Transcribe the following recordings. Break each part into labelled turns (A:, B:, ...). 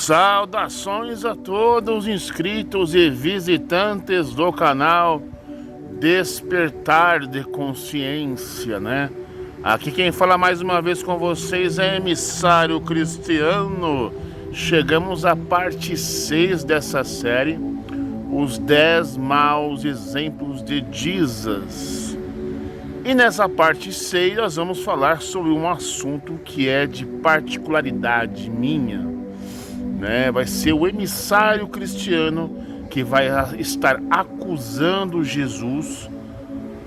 A: Saudações a todos os inscritos e visitantes do canal Despertar de Consciência, né? Aqui quem fala mais uma vez com vocês é Emissário Cristiano. Chegamos à parte 6 dessa série, os 10 maus exemplos de Jesus. E nessa parte 6 nós vamos falar sobre um assunto que é de particularidade minha, né? Vai ser o emissário cristiano que vai estar acusando Jesus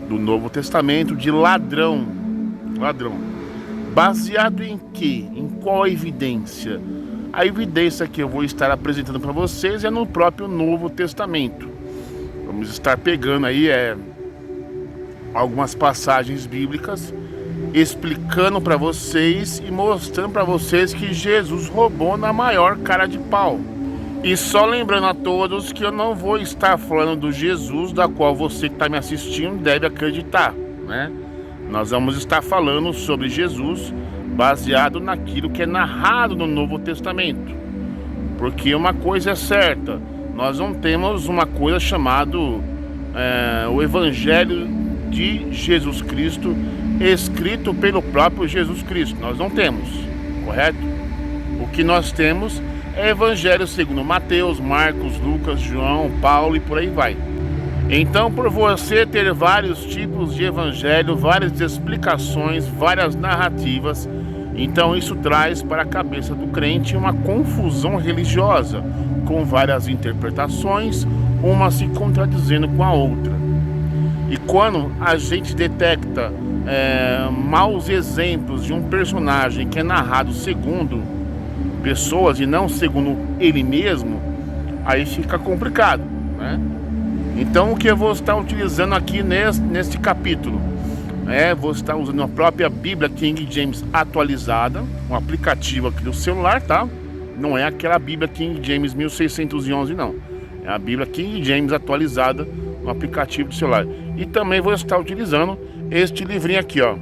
A: do Novo Testamento de ladrão. Baseado em quê? Em qual evidência? A evidência que eu vou estar apresentando para vocês é no próprio Novo Testamento. Vamos estar pegando aí algumas passagens bíblicas, explicando para vocês e mostrando para vocês que Jesus roubou na maior cara de pau. E só lembrando a todos que eu não vou estar falando do Jesus da qual você que está me assistindo deve acreditar, né? Nós vamos estar falando sobre Jesus baseado naquilo que é narrado no Novo Testamento. Porque uma coisa é certa, nós não temos uma coisa chamada o Evangelho de Jesus Cristo escrito pelo próprio Jesus Cristo. Nós não temos, correto? O que nós temos é Evangelho segundo Mateus, Marcos, Lucas, João, Paulo e por aí vai. Então, por você ter vários tipos de evangelho, várias explicações, várias narrativas, então isso traz para a cabeça do crente uma confusão religiosa, com várias interpretações, uma se contradizendo com a outra. E quando a gente detecta maus exemplos de um personagem que é narrado segundo pessoas e não segundo ele mesmo, aí fica complicado, né? Então o que eu vou estar utilizando aqui neste capítulo? Vou estar usando a própria Bíblia King James atualizada, um aplicativo aqui do celular, tá? Não é aquela Bíblia King James 1611 não. É a Bíblia King James atualizada no aplicativo do celular. E também vou estar utilizando este livrinho aqui, ó,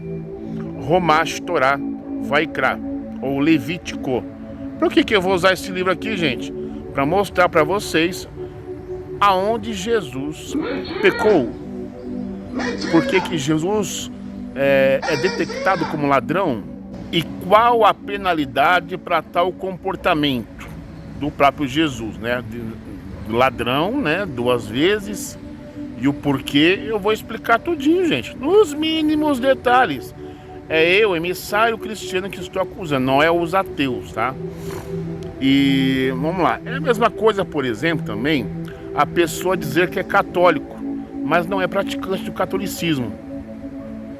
A: Romash Torá Vaikra, ou Levítico. Por que eu vou usar esse livro aqui, gente? Para mostrar para vocês aonde Jesus pecou. Por que Jesus é detectado como ladrão? E qual a penalidade para tal comportamento do próprio Jesus, né? Do ladrão, né? 2 vezes. E o porquê eu vou explicar tudinho, gente, nos mínimos detalhes. É eu, emissário cristiano, que estou acusando, não é os ateus, tá? E vamos lá, é a mesma coisa, por exemplo, também, a pessoa dizer que é católico, mas não é praticante do catolicismo.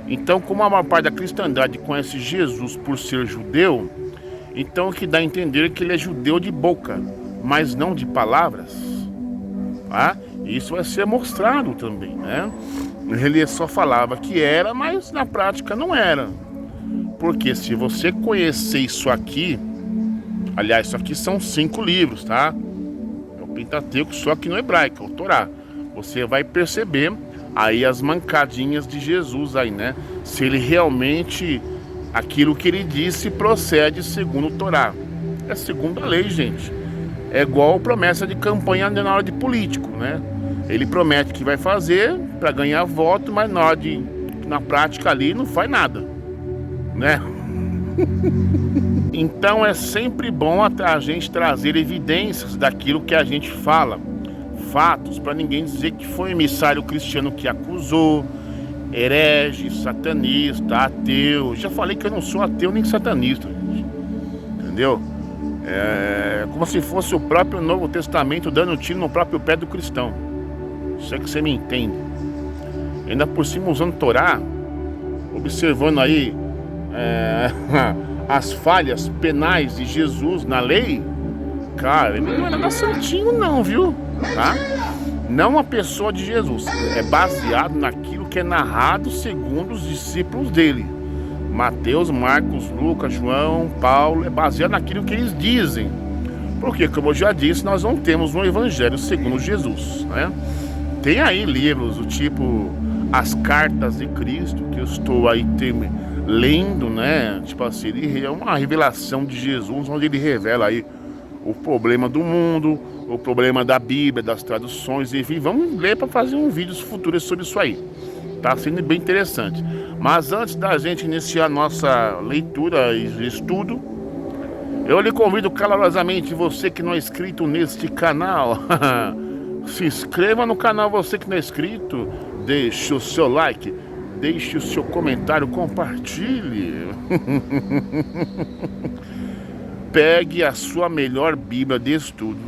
A: Então, como a maior parte da cristandade conhece Jesus por ser judeu, então o que dá a entender é que ele é judeu de boca, mas não de palavras, tá? Isso vai ser mostrado também, né? Ele só falava que era, mas na prática não era. Porque se você conhecer isso aqui, aliás, isso aqui são 5 livros, tá? É o Pentateuco, só que no hebraico, é o Torá. Você vai perceber aí as mancadinhas de Jesus aí, né? Se ele realmente, aquilo que ele disse procede segundo o Torá. É segundo a lei, gente. É igual promessa de campanha na hora de político, né? Ele promete que vai fazer para ganhar voto, mas na prática ali não faz nada, né? Então é sempre bom a gente trazer evidências daquilo que a gente fala, fatos, para ninguém dizer que foi o emissário cristiano que acusou, herege, satanista, ateu. Já falei que eu não sou ateu nem satanista, gente. Entendeu? É como se fosse o próprio Novo Testamento dando um tiro no próprio pé do cristão. Isso é que você me entende. Ainda por cima usando Torá, observando aí as falhas penais de Jesus na lei. Cara, ele não era nada santinho não, viu? Tá? Não a pessoa de Jesus. É baseado naquilo que é narrado segundo os discípulos dele. Mateus, Marcos, Lucas, João, Paulo. É baseado naquilo que eles dizem. Porque, como eu já disse, nós não temos um evangelho segundo Jesus, né? Tem aí livros do tipo As Cartas de Cristo, que eu estou aí lendo, né? Tipo assim, ele é uma revelação de Jesus, onde ele revela aí o problema do mundo, o problema da Bíblia, das traduções, enfim, vamos ler para fazer um vídeo futuro sobre isso aí. Tá sendo bem interessante. Mas antes da gente iniciar nossa leitura e estudo, eu lhe convido calorosamente, você que não é inscrito neste canal, se inscreva no canal, você que não é inscrito, deixe o seu like, deixe o seu comentário, compartilhe. Pegue a sua melhor Bíblia de estudo,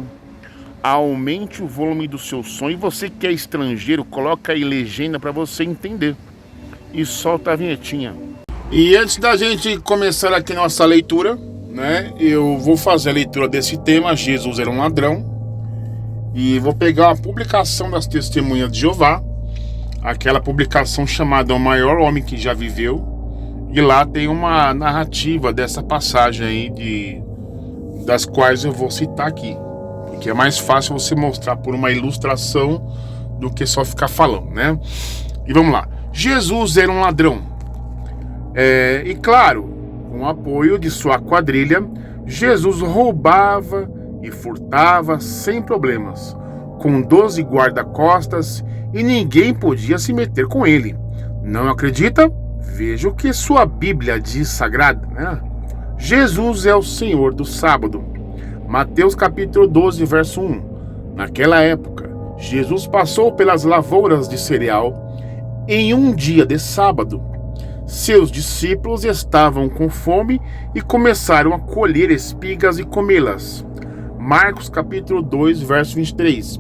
A: aumente o volume do seu som, e você que é estrangeiro, coloca aí legenda para você entender. E solta a vinhetinha. E antes da gente começar aqui nossa leitura, né, eu vou fazer a leitura desse tema, Jesus era um ladrão. E vou pegar uma publicação das Testemunhas de Jeová, aquela publicação chamada O Maior Homem que Já Viveu. E lá tem uma narrativa dessa passagem aí, das quais eu vou citar aqui, porque é mais fácil você mostrar por uma ilustração do que só ficar falando, né? E vamos lá. Jesus era um ladrão. E claro, com o apoio de sua quadrilha, Jesus roubava e furtava sem problemas, com 12 guarda-costas, e ninguém podia se meter com ele. Não acredita? Veja o que sua Bíblia diz sagrada, né? Jesus é o Senhor do sábado. Mateus capítulo 12, verso 1. Naquela época, Jesus passou pelas lavouras de cereal em um dia de sábado. Seus discípulos estavam com fome e começaram a colher espigas e comê-las. Marcos capítulo 2, verso 23.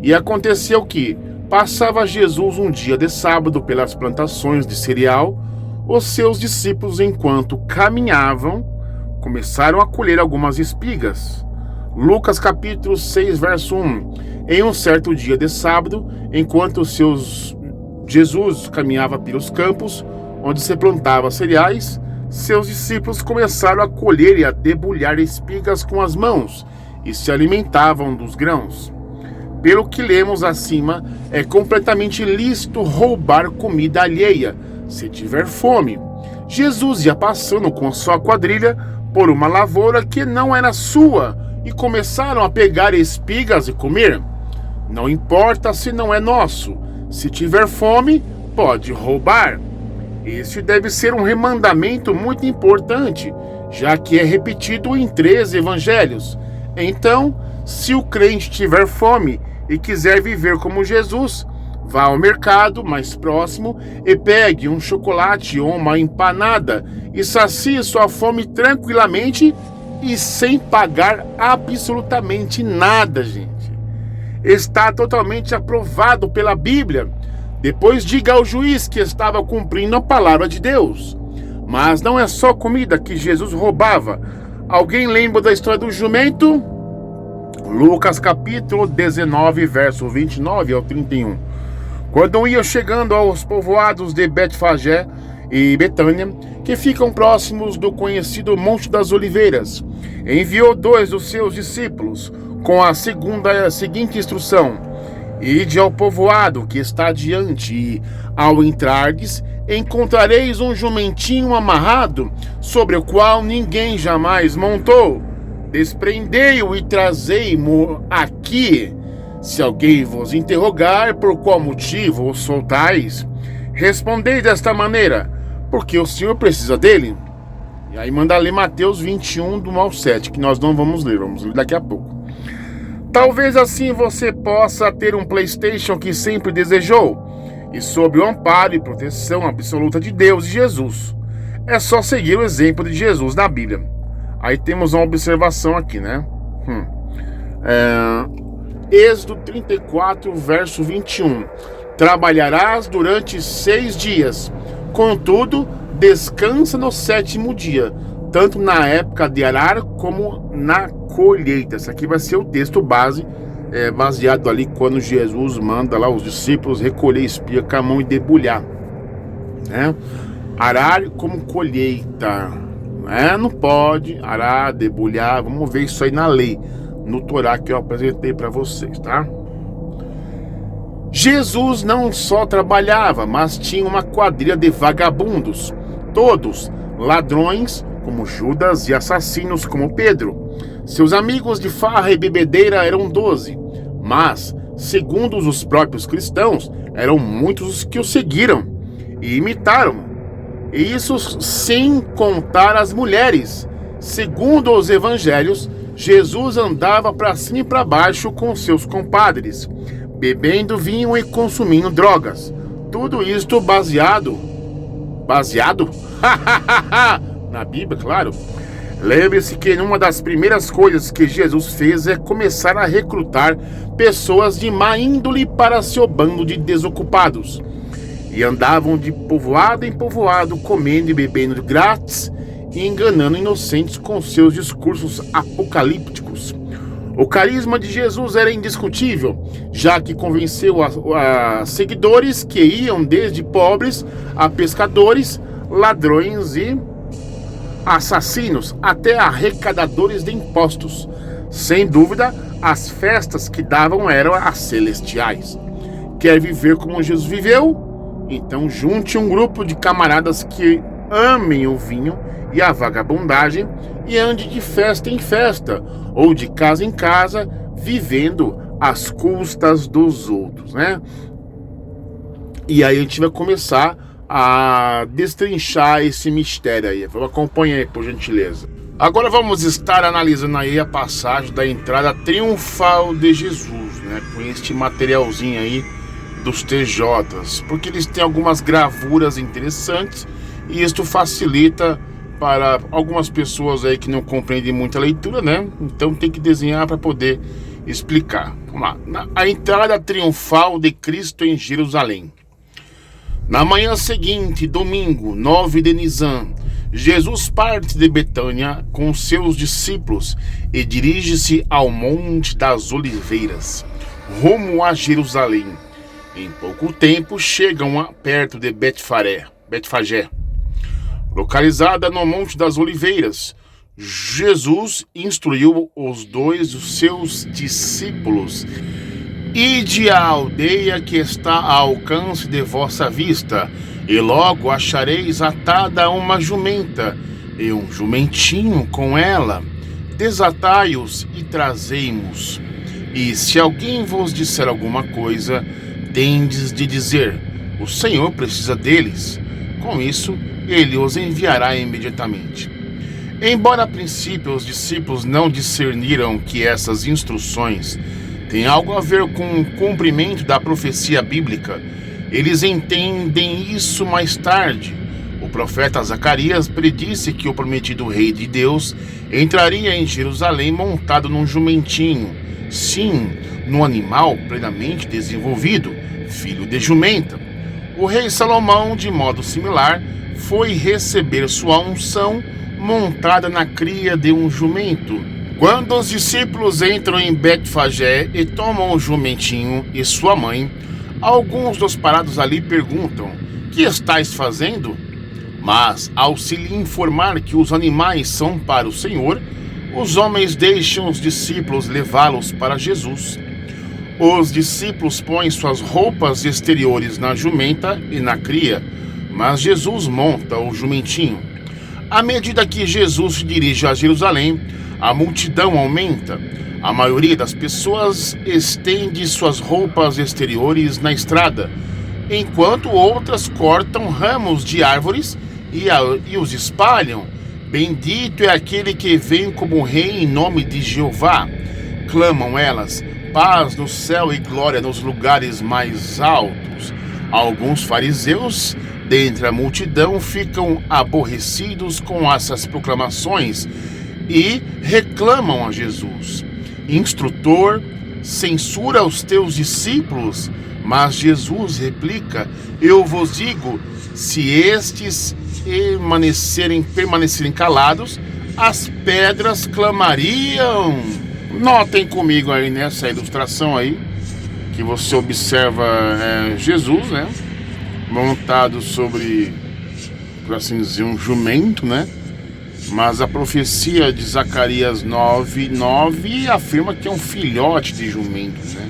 A: E aconteceu que passava Jesus um dia de sábado pelas plantações de cereal. Os seus discípulos, enquanto caminhavam, começaram a colher algumas espigas. Lucas capítulo 6, verso 1. Em um certo dia de sábado, enquanto Jesus caminhava pelos campos, onde se plantava cereais, seus discípulos começaram a colher e a debulhar espigas com as mãos, e se alimentavam dos grãos. Pelo que lemos acima, é completamente lícito roubar comida alheia, se tiver fome. Jesus ia passando com sua quadrilha por uma lavoura que não era sua, e começaram a pegar espigas e comer. Não importa se não é nosso, se tiver fome, pode roubar. Este deve ser um remandamento muito importante, já que é repetido em 3 evangelhos. Então, se o crente tiver fome e quiser viver como Jesus, vá ao mercado mais próximo e pegue um chocolate ou uma empanada e sacie sua fome tranquilamente e sem pagar absolutamente nada, gente. Está totalmente aprovado pela Bíblia. Depois diga ao juiz que estava cumprindo a palavra de Deus. Mas não é só comida que Jesus roubava. Alguém lembra da história do jumento? Lucas capítulo 19, verso 29 ao 31. Quando iam chegando aos povoados de Betfagé e Betânia, que ficam próximos do conhecido Monte das Oliveiras, enviou 2 dos seus discípulos com a seguinte instrução: ide ao povoado que está adiante, e, ao entrardes, encontrareis um jumentinho amarrado, sobre o qual ninguém jamais montou. Desprendei-o e trazei-mo aqui. Se alguém vos interrogar por qual motivo o soltais, respondei desta maneira: porque o Senhor precisa dele. E aí manda ler Mateus 21, do 1 ao 7, que nós não vamos ler daqui a pouco. Talvez assim você possa ter um PlayStation que sempre desejou, e sob o amparo e proteção absoluta de Deus e Jesus. É só seguir o exemplo de Jesus na Bíblia. Aí temos uma observação aqui, né? Êxodo 34, verso 21. Trabalharás durante 6 dias, contudo, descansa no 7º dia, tanto na época de arar como na colheita. Esse aqui vai ser o texto base, baseado ali quando Jesus manda lá os discípulos recolher espiga com a mão e debulhar, né? Arar como colheita, né? Não pode arar, debulhar. Vamos ver isso aí na lei, no Torá que eu apresentei para vocês, tá? Jesus não só trabalhava, mas tinha uma quadrilha de vagabundos, todos ladrões como Judas e assassinos como Pedro. Seus amigos de farra e bebedeira eram 12, mas, segundo os próprios cristãos, eram muitos os que o seguiram e imitaram. E isso sem contar as mulheres. Segundo os evangelhos, Jesus andava para cima e para baixo com seus compadres, bebendo vinho e consumindo drogas. Tudo isto baseado na Bíblia, claro. Lembre-se que uma das primeiras coisas que Jesus fez é começar a recrutar pessoas de má índole para seu bando de desocupados. E andavam de povoado em povoado, comendo e bebendo grátis e enganando inocentes com seus discursos apocalípticos. O carisma de Jesus era indiscutível, já que convenceu a seguidores que iam desde pobres a pescadores, ladrões e assassinos, até arrecadadores de impostos. Sem dúvida, as festas que davam eram as celestiais. Quer viver como Jesus viveu? Então junte um grupo de camaradas que amem o vinho e a vagabundagem e ande de festa em festa, ou de casa em casa, vivendo às custas dos outros, né? E aí a gente vai começar a destrinchar esse mistério aí. Vamos acompanhar aí, por gentileza. Agora vamos estar analisando aí a passagem da entrada triunfal de Jesus, né? Com este materialzinho aí dos TJs, porque eles têm algumas gravuras interessantes e isto facilita para algumas pessoas aí que não compreendem muita leitura, né? Então tem que desenhar para poder explicar. Vamos lá. A entrada triunfal de Cristo em Jerusalém. Na manhã seguinte, domingo, 9 de Nisan, Jesus parte de Betânia com seus discípulos e dirige-se ao Monte das Oliveiras, rumo a Jerusalém. Em pouco tempo chegam perto de Betfagé. Localizada no Monte das Oliveiras, Jesus instruiu os seus discípulos: Ide à aldeia que está ao alcance de vossa vista, e logo achareis atada uma jumenta, e um jumentinho com ela. Desatai-os e trazei-mos. E se alguém vos disser alguma coisa, tendes de dizer: o Senhor precisa deles. Com isso, ele os enviará imediatamente. Embora a princípio os discípulos não discerniram que essas instruções têm algo a ver com o cumprimento da profecia bíblica, eles entendem isso mais tarde. O profeta Zacarias predisse que o prometido rei de Deus entraria em Jerusalém montado num jumentinho, sim, num animal plenamente desenvolvido, filho de jumenta. O rei Salomão, de modo similar, foi receber sua unção montada na cria de um jumento. Quando os discípulos entram em Betfagé e tomam o jumentinho e sua mãe, alguns dos parados ali perguntam: que estáis fazendo? Mas, ao se lhe informar que os animais são para o Senhor, os homens deixam os discípulos levá-los para Jesus. Os discípulos põem suas roupas exteriores na jumenta e na cria, mas Jesus monta o jumentinho. À medida que Jesus se dirige a Jerusalém, a multidão aumenta. A maioria das pessoas estende suas roupas exteriores na estrada, enquanto outras cortam ramos de árvores e os espalham. Bendito é aquele que vem como rei em nome de Jeová. Clamam elas: paz no céu e glória nos lugares mais altos. Alguns fariseus dentre a multidão ficam aborrecidos com essas proclamações e reclamam a Jesus: Instrutor, censura os teus discípulos. Mas Jesus replica: eu vos digo, se estes permanecerem calados, as pedras clamariam. Notem comigo aí nessa ilustração aí, que você observa Jesus, né, montado sobre, por assim dizer, um jumento, né? Mas a profecia de Zacarias 9:9 afirma que é um filhote de jumento, né?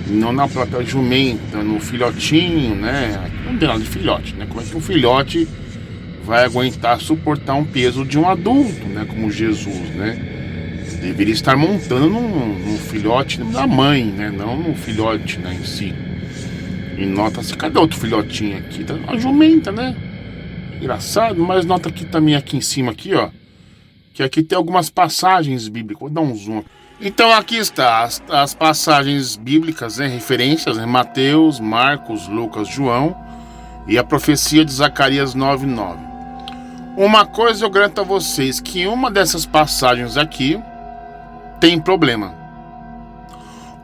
A: Não na própria jumenta, no filhotinho, né? Não tem nada de filhote, né? Como é que um filhote vai aguentar suportar um peso de um adulto, né? Como Jesus, né? Deveria estar montando num filhote da mãe, né? Não no filhote, né, em si. E nota-se, cadê outro filhotinho aqui? Tá uma jumenta, né? Engraçado, mas nota aqui também, aqui em cima, aqui, ó. Que aqui tem algumas passagens bíblicas. Vou dar um zoom aqui. Então aqui está as passagens bíblicas, né? Referências, né? Mateus, Marcos, Lucas, João. E a profecia de Zacarias 9:9. Uma coisa eu garanto a vocês, que uma dessas passagens aqui tem problema.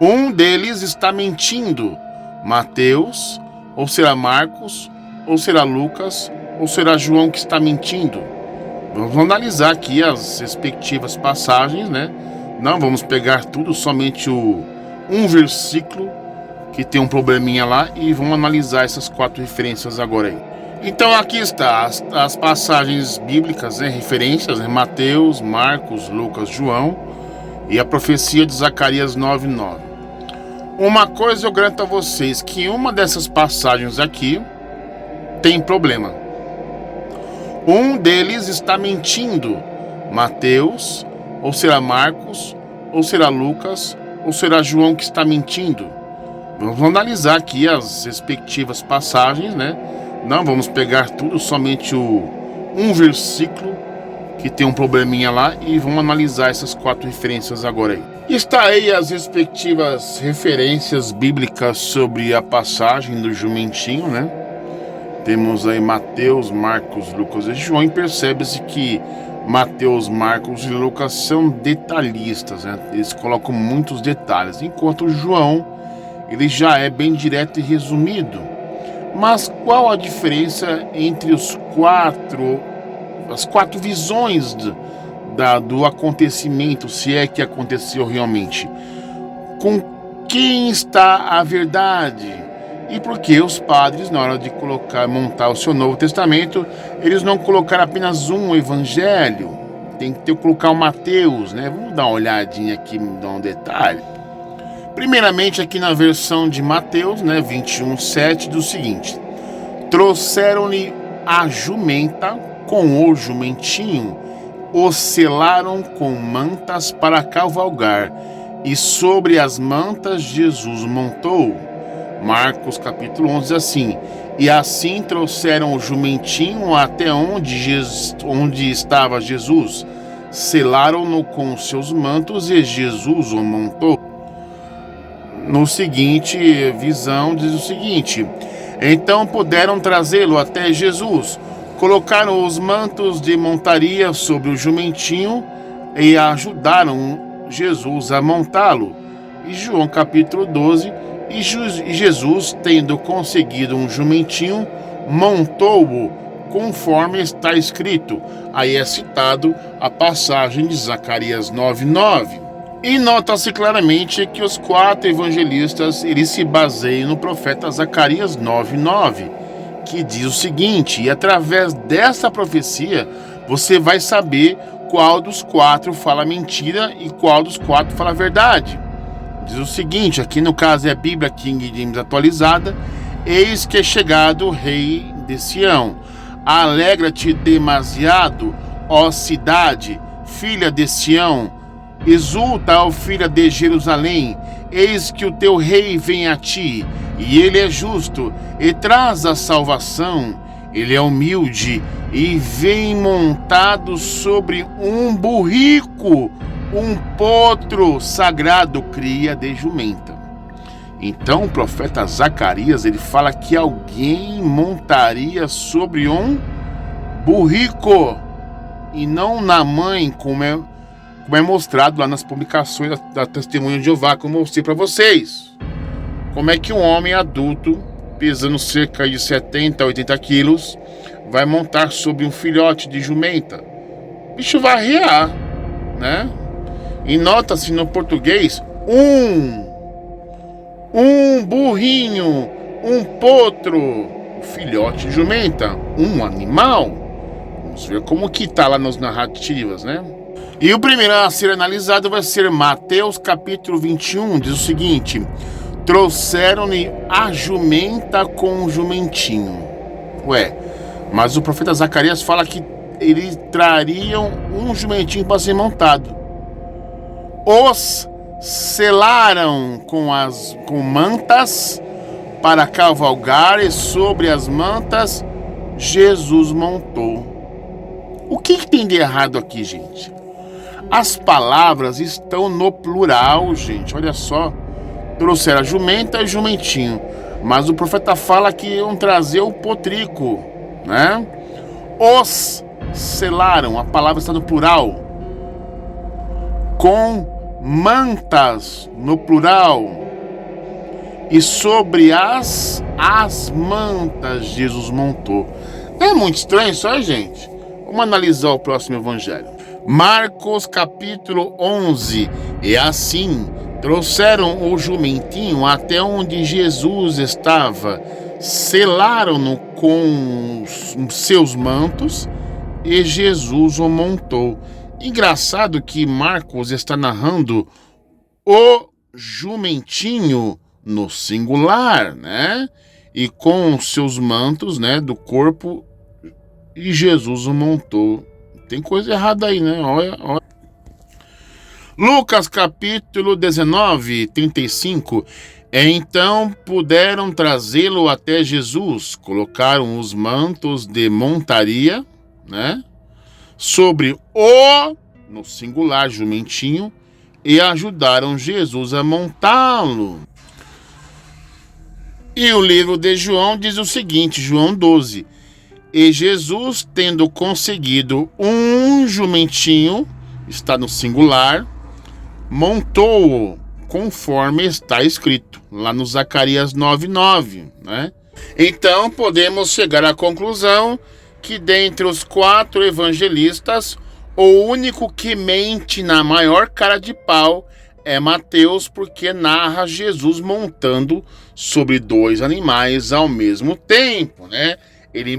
A: Um deles está mentindo. Mateus, ou será Marcos, ou será Lucas, ou será João que está mentindo? Vamos analisar aqui as respectivas passagens, né? Não vamos pegar tudo, somente um versículo que tem um probleminha lá, e vamos analisar essas 4 referências agora aí. Então aqui está as passagens bíblicas, né? Referências, né? Mateus, Marcos, Lucas, João e a profecia de Zacarias 9:9. Uma coisa eu garanto a vocês, que uma dessas passagens aqui tem problema. Um deles está mentindo. Mateus, ou será Marcos, ou será Lucas, ou será João que está mentindo? Vamos analisar aqui as respectivas passagens, né? Não vamos pegar tudo, somente um versículo que tem um probleminha lá, e vamos analisar essas 4 referências agora aí. Está aí as respectivas referências bíblicas sobre a passagem do jumentinho, né? Temos aí Mateus, Marcos, Lucas e João, e percebe-se que Mateus, Marcos e Lucas são detalhistas, né? Eles colocam muitos detalhes, enquanto João, ele já é bem direto e resumido. Mas qual a diferença entre as 4 visões do acontecimento, se é que aconteceu realmente? Com quem está a verdade? E por que os padres, na hora de montar o seu Novo Testamento, eles não colocaram apenas um evangelho? Tem que colocar o Mateus, né? Vamos dar uma olhadinha aqui, dar um detalhe. Primeiramente, aqui na versão de Mateus, né, 21:7, do seguinte: trouxeram-lhe a jumenta com o jumentinho, os selaram com mantas para cavalgar, e sobre as mantas Jesus montou. Marcos capítulo 11 assim: e assim trouxeram o jumentinho até onde estava Jesus, selaram-no com seus mantos, e Jesus o montou. No seguinte visão diz o seguinte: então puderam trazê-lo até Jesus, colocaram os mantos de montaria sobre o jumentinho e ajudaram Jesus a montá-lo. E João capítulo 12: e Jesus, tendo conseguido um jumentinho, montou-o, conforme está escrito. Aí é citado a passagem de Zacarias 9:9. E nota-se claramente que os 4 evangelistas, eles se baseiam no profeta Zacarias 9:9, que diz o seguinte: e através dessa profecia você vai saber qual dos 4 fala mentira e qual dos 4 fala a verdade. Diz o seguinte, aqui no caso é a Bíblia King James atualizada: eis que é chegado o rei de Sião. Alegra-te demasiado, ó cidade, filha de Sião. Exulta, ó filha de Jerusalém, eis que o teu rei vem a ti, e ele é justo, e traz a salvação. Ele é humilde, e vem montado sobre um burrico, um potro sagrado, cria de jumenta. Então o profeta Zacarias, ele fala que alguém montaria sobre um burrico, e não na mãe, como é mostrado lá nas publicações da Testemunha de Jeová, como eu mostrei para vocês. Como é que um homem adulto, pesando cerca de 70 a 80 quilos, vai montar sobre um filhote de jumenta? O bicho vai arrear, né? E nota-se no português um burrinho, um potro, filhote de jumenta, um animal. Vamos ver como que tá lá nas narrativas, né? E o primeiro a ser analisado vai ser Mateus capítulo 21, diz o seguinte: trouxeram-lhe a jumenta com o jumentinho. Ué, mas o profeta Zacarias fala que eles trariam um jumentinho para ser montado. Os selaram com mantas para cavalgar, e sobre as mantas Jesus montou. O que tem de errado aqui, gente? As palavras estão no plural, gente. Olha só. Trouxeram a jumenta e jumentinho. Mas o profeta fala que iam trazer o potrico, né? Os selaram, a palavra está no plural. Com mantas, no plural. E sobre as mantas Jesus montou. É muito estranho isso aí, gente? Vamos analisar o próximo evangelho. Marcos capítulo 11. E assim trouxeram o jumentinho até onde Jesus estava, selaram-no com seus mantos e Jesus o montou. Engraçado que Marcos está narrando o jumentinho no singular, né? E com seus mantos, né, do corpo, e Jesus o montou. Tem coisa errada aí, né? Olha. Lucas capítulo 19, 35. Então puderam trazê-lo até Jesus, colocaram os mantos de montaria, né, sobre o, no singular, jumentinho, e ajudaram Jesus a montá-lo. E o livro de João diz o seguinte, João 12. E Jesus, tendo conseguido um jumentinho, está no singular, montou-o, conforme está escrito, lá no Zacarias 9:9, né? Então, podemos chegar à conclusão que dentre os 4 evangelistas, o único que mente na maior cara de pau é Mateus, porque narra Jesus montando sobre 2 animais ao mesmo tempo, né? Ele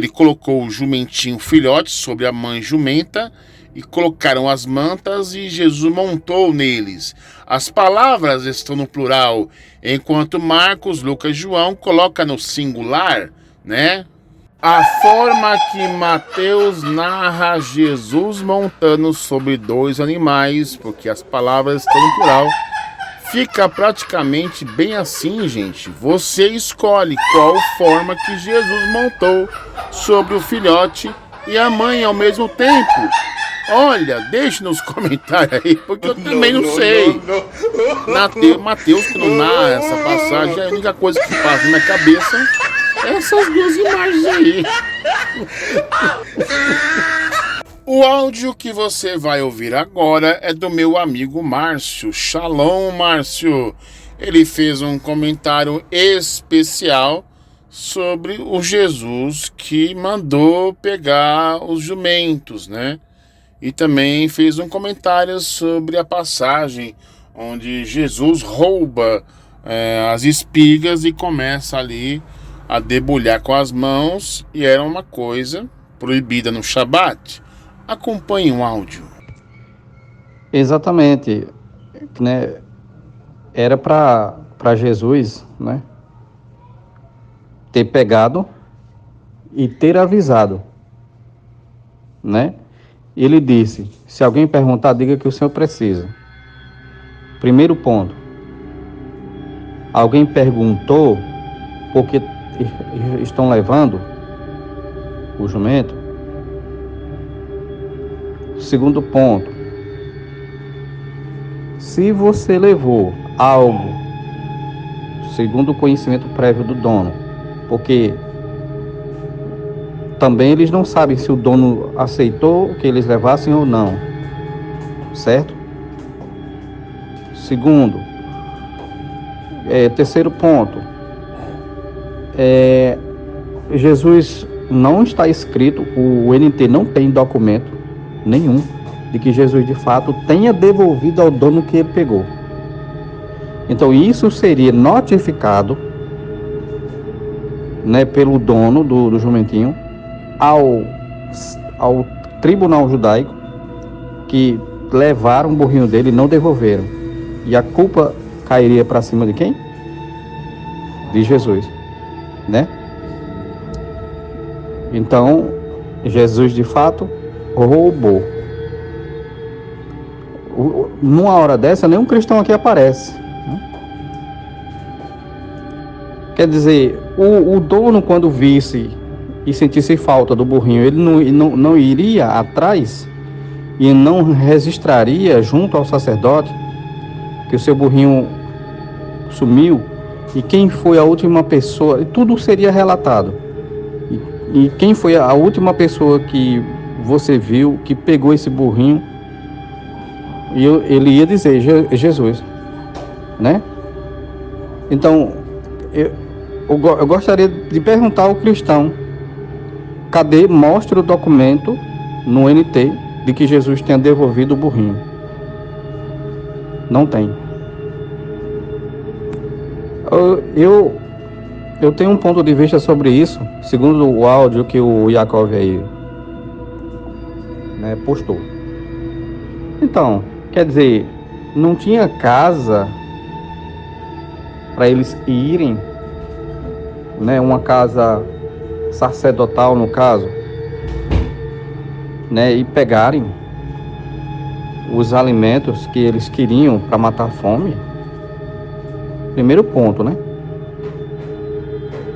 A: colocou o jumentinho filhote sobre a mãe jumenta, e colocaram as mantas e Jesus montou neles. As palavras estão no plural, enquanto Marcos, Lucas e João coloca no singular, né? A forma que Mateus narra Jesus montando sobre 2 animais, porque as palavras estão no plural, fica praticamente bem assim, gente. Você escolhe qual forma que Jesus montou sobre o filhote e a mãe ao mesmo tempo. Olha, deixe nos comentários aí, porque eu também não sei. Mateus, quando narra essa passagem, a única coisa que passa na minha cabeça é essas 2 imagens aí. O áudio que você vai ouvir agora é do meu amigo Márcio. Shalom, Márcio. Ele fez um comentário especial sobre o Jesus que mandou pegar os jumentos, né? E também fez um comentário sobre a passagem onde Jesus rouba as espigas e começa ali a debulhar com as mãos, e era uma coisa proibida no Shabat. Acompanhe o áudio.
B: Exatamente, né? Era para Jesus, né, ter pegado e ter avisado, né? Ele disse: se alguém perguntar, diga que o Senhor precisa. Primeiro ponto. Alguém perguntou porque estão levando o jumento? Segundo ponto. Se você levou algo segundo o conhecimento prévio do dono, porque também eles não sabem se o dono aceitou que eles levassem ou não, certo? Segundo, terceiro ponto, Jesus não está escrito, o NT não tem documento nenhum de que Jesus de fato tenha devolvido ao dono que ele pegou. Então isso seria notificado, né, pelo dono do jumentinho ao tribunal judaico, que levaram o burrinho dele e não devolveram. E a culpa cairia para cima de quem? De Jesus, né? Então, Jesus de fato roubou. Numa hora dessa, nenhum cristão aqui aparece, né? Quer dizer, o dono, quando visse e sentisse falta do burrinho, ele não iria atrás e não registraria junto ao sacerdote que o seu burrinho sumiu e quem foi a última pessoa, e tudo seria relatado. E quem foi a última pessoa que você viu que pegou esse burrinho, e ele ia dizer Jesus, né? Então eu gostaria de perguntar ao cristão: cadê? Mostre o documento no NT de que Jesus tenha devolvido o burrinho. Não tem. Eu tenho um ponto de vista sobre isso, segundo o áudio que o Jacob aí, né, postou. Então, quer dizer, não tinha casa para eles irem, né, uma casa sacerdotal no caso, né, e pegarem os alimentos que eles queriam para matar a fome. Primeiro ponto, né?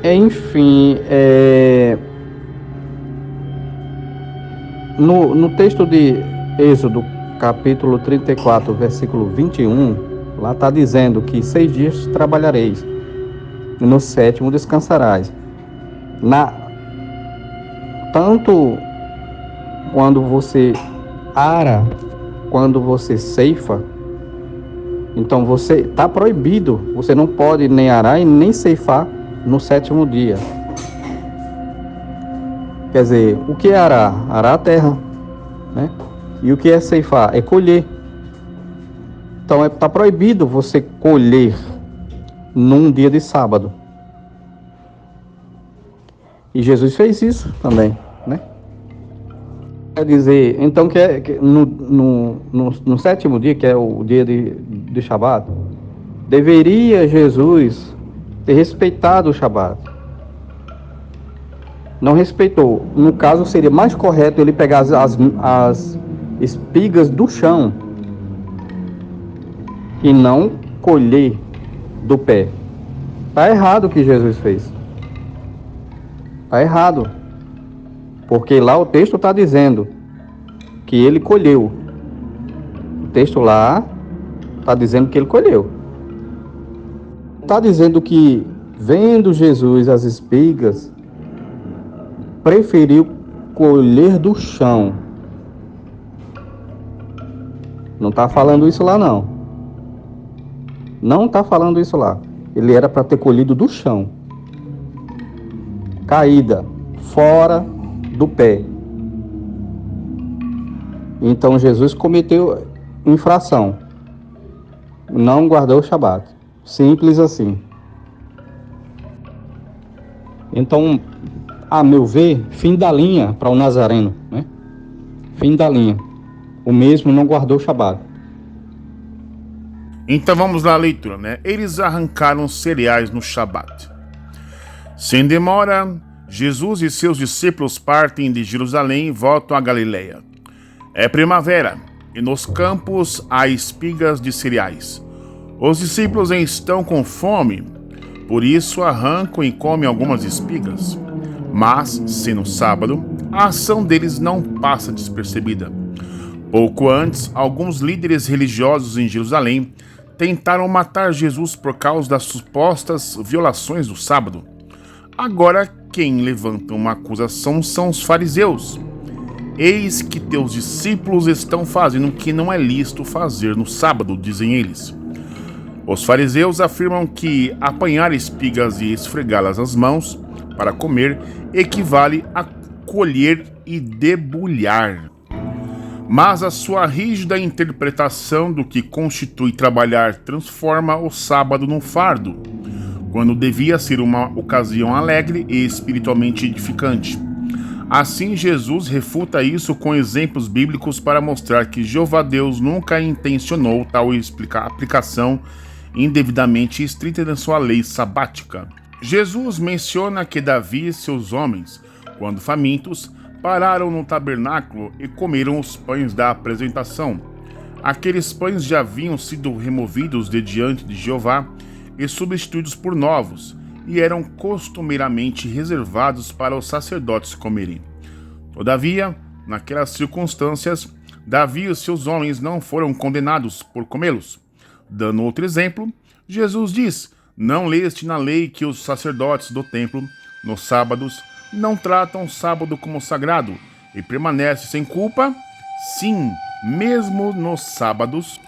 B: Enfim, no texto de Êxodo, capítulo 34, versículo 21, lá está dizendo que 6 dias trabalhareis, e no 7º descansarás. Tanto quando você ara, quando você ceifa, então você está proibido, você não pode nem arar e nem ceifar no 7º dia. Quer dizer, o que é arar? Arar a terra, né? E o que é ceifar? É colher. Então está proibido você colher num dia de sábado. E Jesus fez isso também, né? Quer dizer, então no 7º dia, que é o dia de Shabat, deveria Jesus ter respeitado o Shabat. Não respeitou. No caso, seria mais correto ele pegar as espigas do chão e não colher do pé. Está errado o que Jesus fez. Está errado. Porque lá o texto está dizendo que ele colheu. O texto lá está dizendo que ele colheu. Está dizendo que, vendo Jesus as espigas, preferiu colher do chão. Não está falando isso lá, não. Não está falando isso lá. Ele era para ter colhido do chão. Caída, fora do pé. Então Jesus cometeu infração. Não guardou o Shabat. Simples assim. Então, a meu ver, fim da linha para o Nazareno, né? Fim da linha. O mesmo não guardou o Shabat.
A: Então vamos lá à leitura, né? Eles arrancaram cereais no Shabat. Sem demora, Jesus e seus discípulos partem de Jerusalém e voltam a Galileia. É primavera, e nos campos há espigas de cereais. Os discípulos estão com fome, por isso arrancam e comem algumas espigas. Mas, sendo sábado, a ação deles não passa despercebida. Pouco antes, alguns líderes religiosos em Jerusalém tentaram matar Jesus por causa das supostas violações do sábado. Agora, quem levanta uma acusação são os fariseus. Eis que teus discípulos estão fazendo o que não é lícito fazer no sábado, dizem eles. Os fariseus afirmam que apanhar espigas e esfregá-las nas mãos para comer equivale a colher e debulhar. Mas a sua rígida interpretação do que constitui trabalhar transforma o sábado num fardo, quando devia ser uma ocasião alegre e espiritualmente edificante. Assim, Jesus refuta isso com exemplos bíblicos para mostrar que Jeová Deus nunca intencionou tal aplicação indevidamente estrita na sua lei sabática. Jesus menciona que Davi e seus homens, quando famintos, pararam no tabernáculo e comeram os pães da apresentação. Aqueles pães já haviam sido removidos de diante de Jeová e substituídos por novos, e eram costumeiramente reservados para os sacerdotes comerem. Todavia, naquelas circunstâncias, Davi e os seus homens não foram condenados por comê-los. Dando outro exemplo, Jesus diz: não leste na lei que os sacerdotes do templo, nos sábados, não tratam o sábado como sagrado e permanecem sem culpa? Sim, mesmo nos sábados,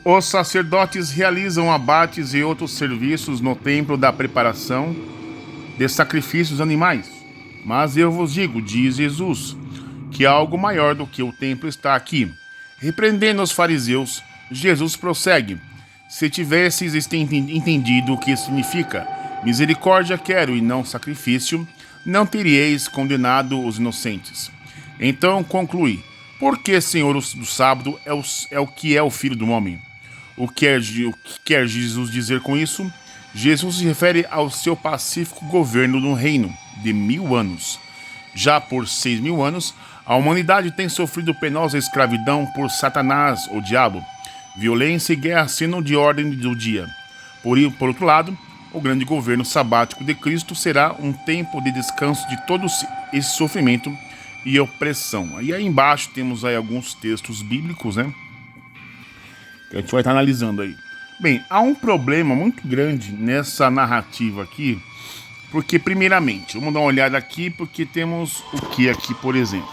A: os sacerdotes realizam abates e outros serviços no templo da preparação de sacrifícios animais. Mas eu vos digo, diz Jesus, que algo maior do que o templo está aqui. Repreendendo os fariseus, Jesus prossegue: se tivesseis entendido o que significa misericórdia quero e não sacrifício, não teríeis condenado os inocentes. Então conclui: por que, Senhor, do sábado é o que é o Filho do Homem? O que quer Jesus dizer com isso? Jesus se refere ao seu pacífico governo no reino de 1000 anos. Já por 6000 anos, a humanidade tem sofrido penosa escravidão por Satanás, o diabo, violência e guerra sendo de ordem do dia. Por outro lado, o grande governo sabático de Cristo será um tempo de descanso de todo esse sofrimento e opressão. E aí embaixo temos aí alguns textos bíblicos, né? Que a gente vai estar analisando aí. Bem, há um problema muito grande nessa narrativa aqui, porque primeiramente, vamos dar uma olhada aqui, porque temos o que aqui, por exemplo?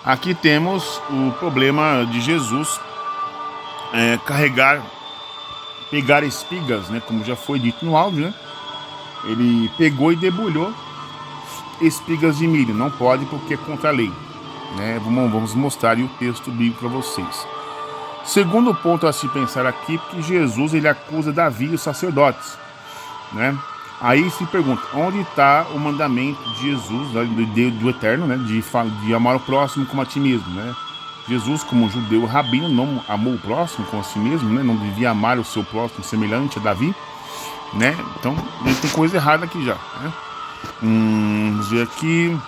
A: Aqui temos o problema de Jesus pegar espigas, né? Como já foi dito no áudio, né? Ele pegou e debulhou espigas de milho. Não pode porque é contra a lei, né? Vamos mostrar aí o texto bíblico para vocês. Segundo ponto a se pensar aqui, que Jesus ele acusa Davi e os sacerdotes, né? Aí se pergunta, onde está o mandamento de Jesus, do Eterno, né? De amar o próximo como a ti mesmo, né? Jesus, como judeu rabino, não amou o próximo como a si mesmo, né? Não devia amar o seu próximo semelhante a Davi, né? Então, tem coisa errada aqui já, né? Vamos ver aqui.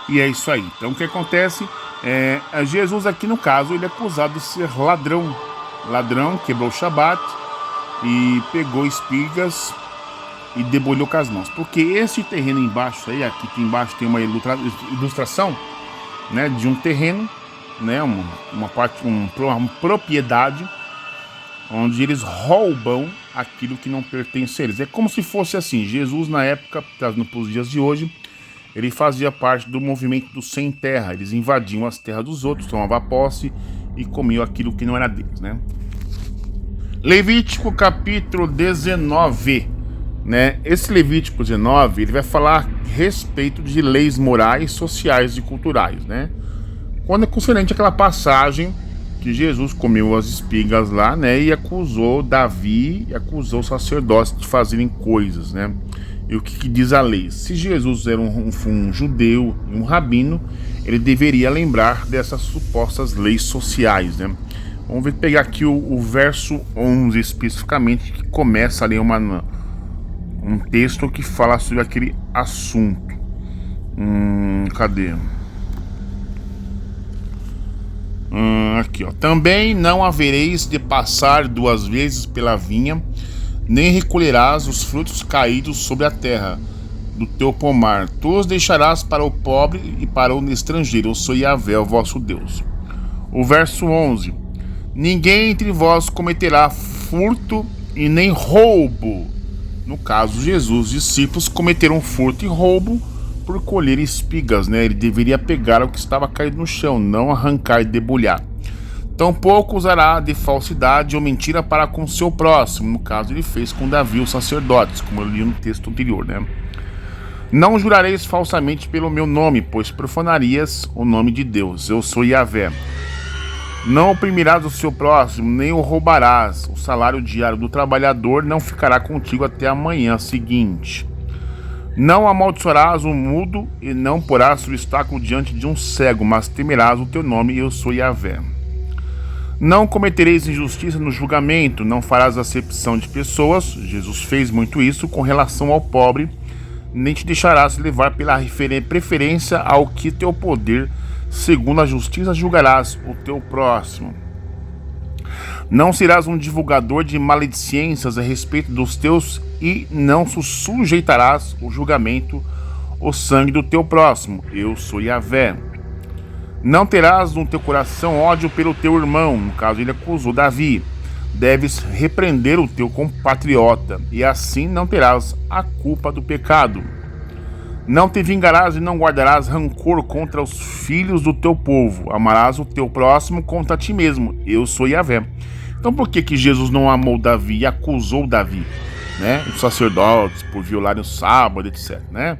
A: E é isso aí. Então, o que acontece? Jesus aqui, no caso, ele é acusado de ser ladrão. Ladrão, quebrou o Shabat e pegou espigas e debulhou com as mãos. Porque esse terreno embaixo aí, aqui embaixo tem uma ilustração, né, de um terreno, né, uma propriedade onde eles roubam aquilo que não pertence a eles. É como se fosse assim, Jesus na época, trazendo para os dias de hoje, ele fazia parte do movimento do sem terra. Eles invadiam as terras dos outros, tomavam posse e comiam aquilo que não era deles, né? Levítico capítulo 19, né? Esse Levítico 19, ele vai falar a respeito de leis morais, sociais e culturais, né? Quando é concernente aquela passagem que Jesus comeu as espigas lá, né? E acusou Davi e acusou os sacerdotes de fazerem coisas, né? E o que diz a lei? Se Jesus era um judeu e um rabino, ele deveria lembrar dessas supostas leis sociais, né? Vamos pegar aqui o verso 11 especificamente, que começa ali um texto que fala sobre aquele assunto. Cadê? Aqui, ó. Também não havereis de passar 2 vezes pela vinha, nem recolherás os frutos caídos sobre a terra do teu pomar. Tu os deixarás para o pobre e para o estrangeiro. Eu sou Yahvé, o vosso Deus. O verso 11. Ninguém entre vós cometerá furto e nem roubo. No caso, Jesus, os discípulos cometeram furto e roubo por colher espigas, né? Ele deveria pegar o que estava caído no chão, não arrancar e debulhar. Tampouco usará de falsidade ou mentira para com seu próximo. No caso, ele fez com Davi, os sacerdotes, como eu li no texto anterior, né? Não jurareis falsamente pelo meu nome, pois profanarias o nome de Deus. Eu sou Yahvé. Não oprimirás o seu próximo, nem o roubarás. O salário diário do trabalhador não ficará contigo até a manhã seguinte. Não amaldiçoarás o mudo e não porás obstáculo diante de um cego, mas temerás o teu nome, eu sou Yahvé. Não cometereis injustiça no julgamento, não farás acepção de pessoas. Jesus fez muito isso com relação ao pobre, nem te deixarás levar pela preferência ao que teu poder segundo a justiça julgarás o teu próximo. Não serás um divulgador de maledicências a respeito dos teus e não sujeitarás o julgamento, o sangue do teu próximo. Eu sou Yahvé. Não terás no teu coração ódio pelo teu irmão. No caso, ele acusou Davi. Deves repreender o teu compatriota, e assim não terás a culpa do pecado. Não te vingarás e não guardarás rancor contra os filhos do teu povo. Amarás o teu próximo contra ti mesmo. Eu sou Yahvé. Então por que Jesus não amou Davi e acusou Davi, né? Os sacerdotes por violarem o sábado, etc, né?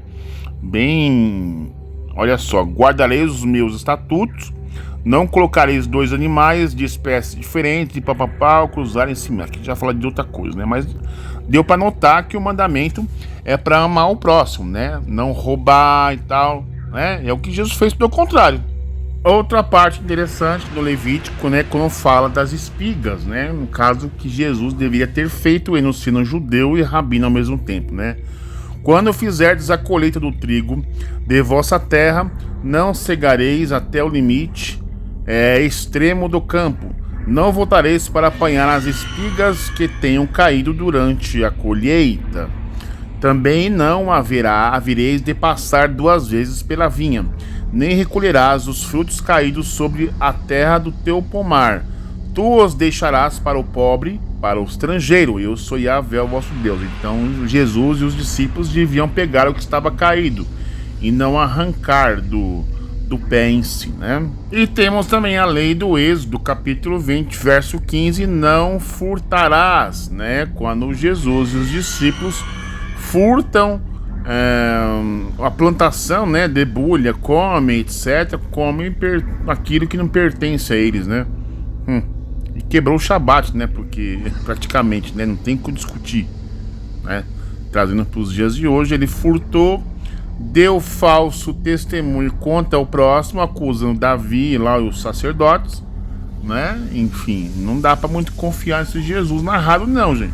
A: Bem, olha só, guardareis os meus estatutos, não colocareis dois animais de espécies diferentes, de papapá, cruzarem-se. Aqui já fala de outra coisa, né? Mas deu para notar que o mandamento é para amar o próximo, né? Não roubar e tal, né? É o que Jesus fez pelo contrário. Outra parte interessante do Levítico, né? Quando fala das espigas, né? No caso que Jesus deveria ter feito ele sendo judeu e rabino ao mesmo tempo, né? Quando fizerdes a colheita do trigo de vossa terra, não cegareis até o limite extremo do campo. Não voltareis para apanhar as espigas que tenham caído durante a colheita. Também não havereis de passar 2 vezes pela vinha, nem recolherás os frutos caídos sobre a terra do teu pomar. Tu os deixarás para o pobre, para o estrangeiro. Eu sou Yahvé, o vosso Deus. Então Jesus e os discípulos deviam pegar o que estava caído e não arrancar do pé em si, né? E temos também a lei do Êxodo, capítulo 20, verso 15, não furtarás, né? Quando Jesus e os discípulos furtam a plantação, né? Debulha, come, etc. Come aquilo que não pertence a eles, né? E quebrou o Shabat, né? Porque praticamente, né? Não tem o que discutir, né? Trazendo para os dias de hoje, ele furtou, deu falso testemunho contra o próximo, acusando Davi lá e os sacerdotes, né? Enfim, não dá para muito confiar nesse Jesus narrado, não, gente.